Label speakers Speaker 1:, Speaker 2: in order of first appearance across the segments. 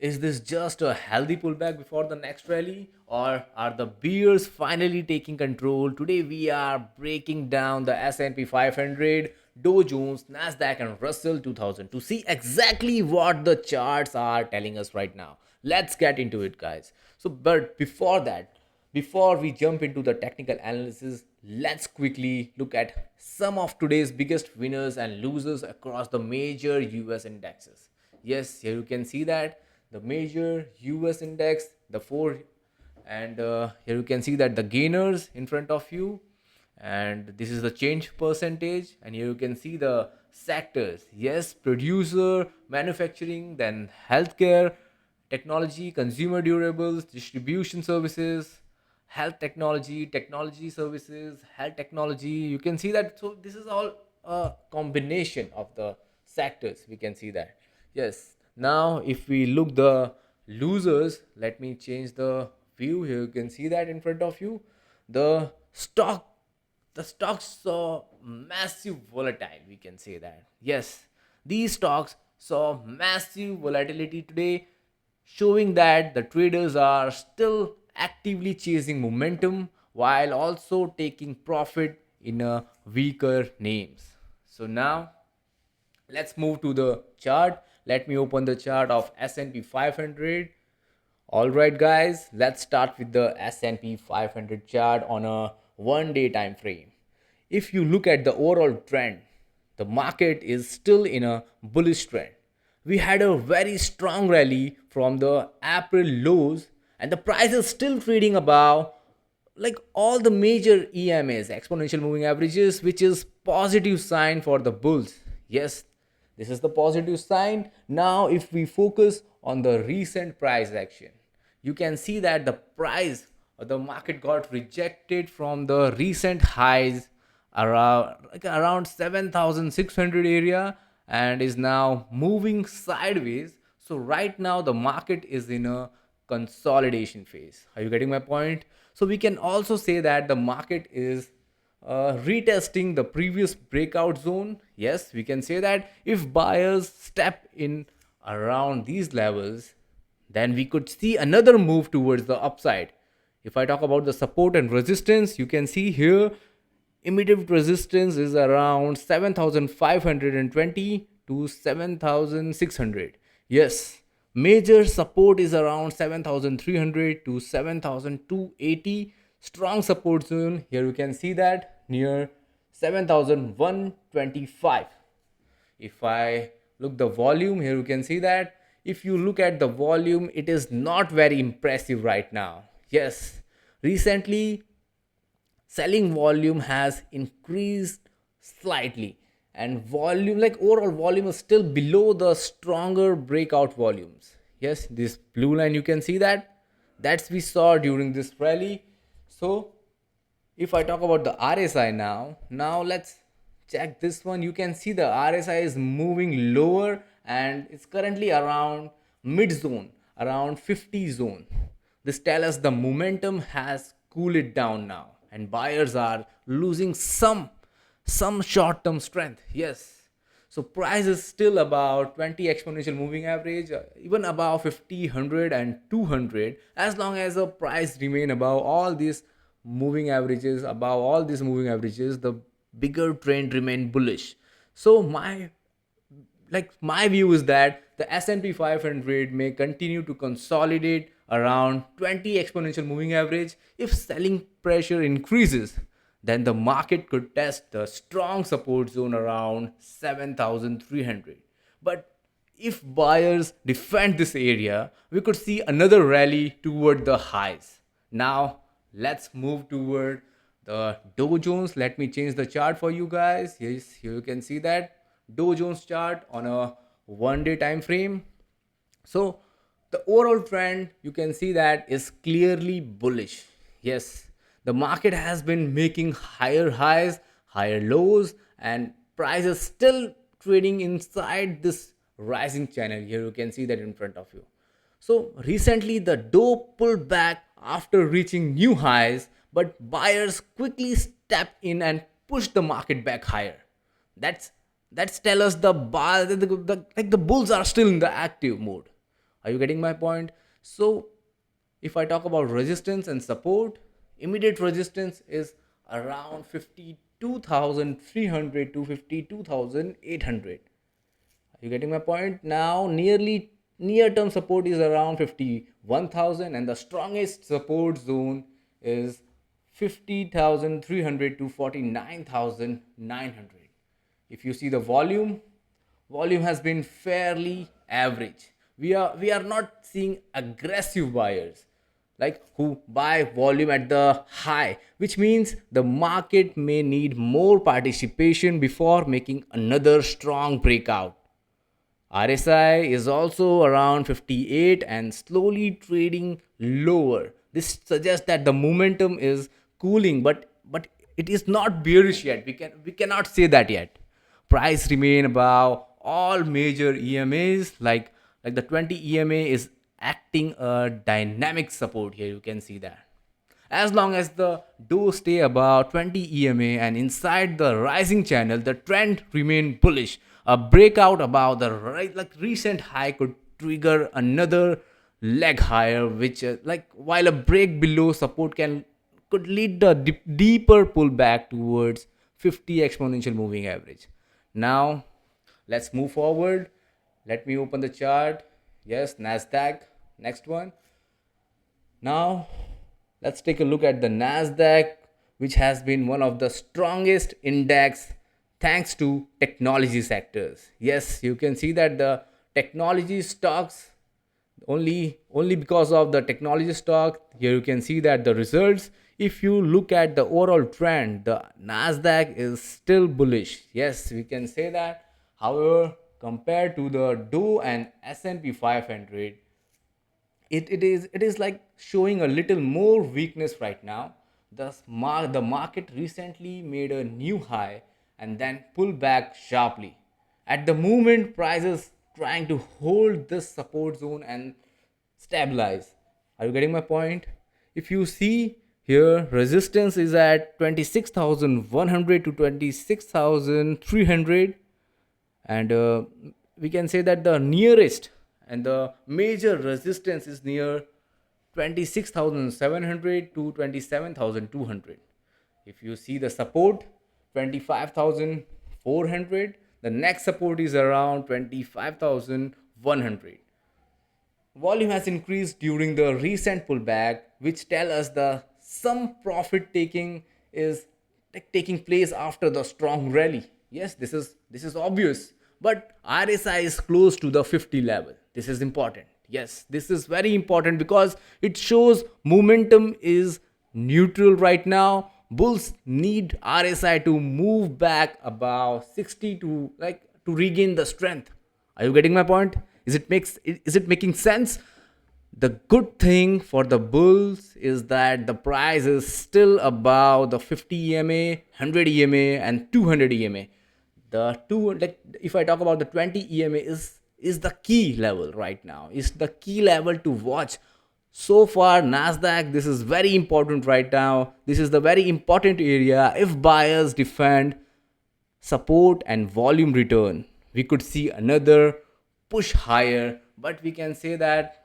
Speaker 1: Is this just a healthy pullback before the next rally, or are the bears finally taking control? Today we are breaking down the S&P 500, Dow Jones, Nasdaq and Russell 2000 to see exactly what the charts are telling us right now. Let's get into it, guys. But before that, before we jump into the technical analysis, let's quickly look at some of today's biggest winners and losers across the major US indexes. Yes, here you can see that the major US index, the four, and here you can see that the gainers in front of you, and this is the change percentage, and here you can see the sectors. Yes, producer, manufacturing, then healthcare, technology, consumer durables, distribution services, health technology, technology services, health technology. You can see that. So this is all a combination of the sectors. We can see that. Yes. Now, if we look the losers, let me change the view here. You can see that in front of you. The stock, the stocks saw massive volatile. We can say that. Yes, these stocks saw massive volatility today, showing that the traders are still actively chasing momentum while also taking profit in a weaker names. So now let's move to the chart. Let me open the chart of S&P 500. All right, guys, let's start with the S&P 500 chart on a 1 day time frame. If you look at the overall trend, the market is still in a bullish trend. We had a very strong rally from the April lows, and the price is still trading above like all the major EMAs, exponential moving averages, which is positive sign for the bulls. Yes, this is the positive sign. Now, if we focus on the recent price action, you can see that the price or the market got rejected from the recent highs around 7,600 area and is now moving sideways. So right now the market is in a consolidation phase. Are you getting my point? So we can also say that the market is retesting the previous breakout zone. Yes, we can say that if buyers step in around these levels, then we could see another move towards the upside. If I talk about the support and resistance, you can see here immediate resistance is around 7,520 to 7,600. Yes, major support is around 7,300 to 7,280. Strong support zone, here you can see that near 7,125. If I look the volume, here you can see that if you look at the volume, it is not very impressive right now. Yes, recently selling volume has increased slightly, and volume, like overall volume, is still below the stronger breakout volumes. Yes, this blue line, you can see that that's we saw during this rally. So if I talk about the RSI now let's check this one. You can see the RSI is moving lower and it's currently around mid zone, around 50 zone. This tells us the momentum has cooled it down now and buyers are losing some short term strength. Yes, so price is still about 20 exponential moving average, even above 50, 100 and 200. As long as the price remain above all these moving averages, the bigger trend remain bullish. So my view is that the S&P 500 may continue to consolidate around 20 exponential moving average. If selling pressure increases, then the market could test the strong support zone around 7,300. But if buyers defend this area, we could see another rally toward the highs. Now, let's move toward the Dow Jones. Let me change the chart for you guys. Yes, here you can see that Dow Jones chart on a 1 day time frame. So the overall trend, you can see that is clearly bullish. Yes, the market has been making higher highs, higher lows, and price is still trading inside this rising channel. Here you can see that in front of you. So recently the Dow pulled back after reaching new highs, but buyers quickly stepped in and pushed the market back higher. That's that's tell us the bulls are still in the active mode. Are you getting my point? So if I talk about resistance and support, immediate resistance is around 52,300 to 52,800. Are you getting my point? Now, nearly near term support is around 51,000, and the strongest support zone is 50,300 to 49,900. If you see the volume has been fairly average. We are not seeing aggressive buyers like who buy volume at the high, which means the market may need more participation before making another strong breakout. RSI is also around 58 and slowly trading lower. This suggests that the momentum is cooling, but it is not bearish yet. We cannot say that yet. Price remain above all major EMAs, like the 20 EMA is acting a dynamic support here. You can see that. As long as the doe stay above 20 EMA and inside the rising channel, the trend remain bullish. A breakout above the recent high could trigger another leg higher, which while a break below support can could lead the deeper pullback towards 50 exponential moving average. Now, let's move forward. Let me open the chart. Yes, Nasdaq. Next one. Now, let's take a look at the Nasdaq, which has been one of the strongest index thanks to technology sectors. Yes, you can see that the technology stocks only because of the technology stock here you can see that the results. If you look at the overall trend, the Nasdaq is still bullish. Yes, we can say that. However, compared to the Dow and S&P 500, it is like showing a little more weakness right now. The market recently made a new high and then pulled back sharply. At the moment, prices trying to hold this support zone and stabilize. Are you getting my point? If you see here, resistance is at 26,100 to 26,300, and we can say that the nearest and the major resistance is near 26,700 to 27,200. If you see the support 25,400, the next support is around 25,100. Volume has increased during the recent pullback, which tell us the some profit taking is taking place after the strong rally. Yes, this is obvious, but RSI is close to the 50 level. This is important. Yes, this is very important because it shows momentum is neutral right now. Bulls need RSI to move back about 60 to regain the strength. Are you getting my point? Is it making sense? The good thing for the bulls is that the price is still above the 50 EMA, 100 EMA, and 200 EMA. The two, like if I talk about the 20 EMA, is the key level right now. Is the key level to watch. So far, Nasdaq, this is very important right now. This is the very important area. If buyers defend support and volume return, we could see another push higher. But we can say that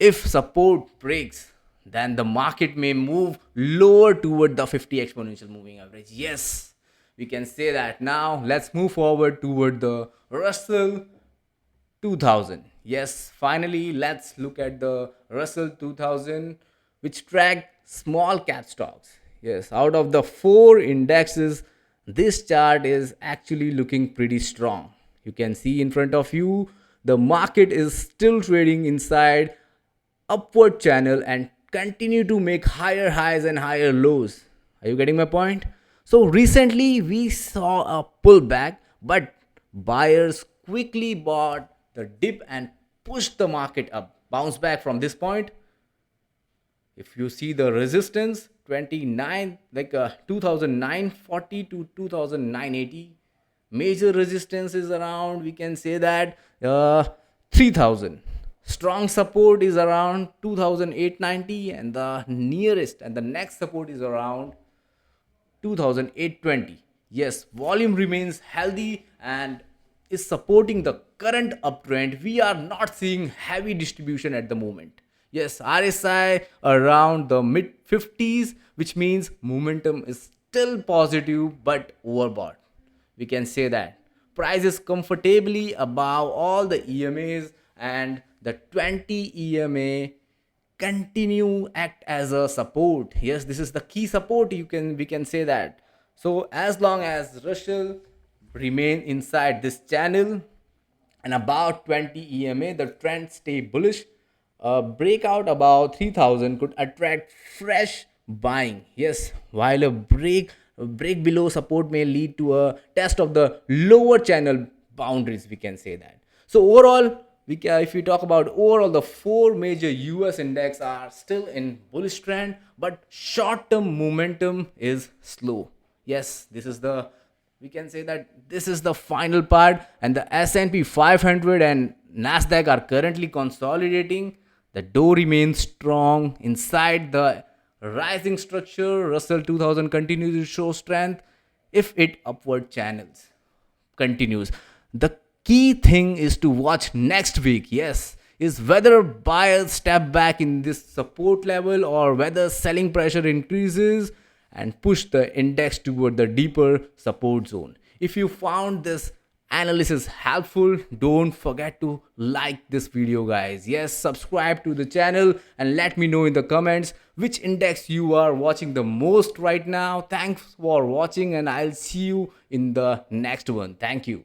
Speaker 1: if support breaks, then the market may move lower toward the 50 exponential moving average. Yes, we can say that. Now let's move forward toward the Russell 2000. Yes, finally, let's look at the Russell 2000, which track small cap stocks. Yes, out of the four indexes, this chart is actually looking pretty strong. You can see in front of you, the market is still trading inside upward channel and continue to make higher highs and higher lows. Are you getting my point? So recently we saw a pullback, but buyers quickly bought the dip and pushed the market up. Bounce back from this point. If you see the resistance 29 2940 to 2980, major resistance is around, we can say that 3000. Strong support is around 2890, and the nearest and the next support is around 2820. Yes, volume remains healthy and is supporting the current uptrend, we are not seeing heavy distribution at the moment. Yes, RSI around the mid 50s, which means momentum is still positive but overbought. We can say that price is comfortably above all the EMAs, and the 20 EMA continue act as a support. Yes, this is the key support, we can say that. So as long as Russell remain inside this channel and about 20 EMA, the trend stay bullish. A breakout about 3000 could attract fresh buying. Yes, while a break below support may lead to a test of the lower channel boundaries, we can say that. So overall, if we talk about overall, the four major US index are still in bullish trend, but short term momentum is slow. Yes, this is the, we can say that this is the final part, and the S&P 500 and Nasdaq are currently consolidating. The door remains strong inside the rising structure. Russell 2000 continues to show strength if it upward channels continues. The key thing is to watch next week. Yes, is whether buyers step back in this support level or whether selling pressure increases and push the index toward the deeper support zone. If you found this analysis helpful, don't forget to like this video, guys. Yes, subscribe to the channel and let me know in the comments which index you are watching the most right now. Thanks for watching, and I'll see you in the next one. Thank you.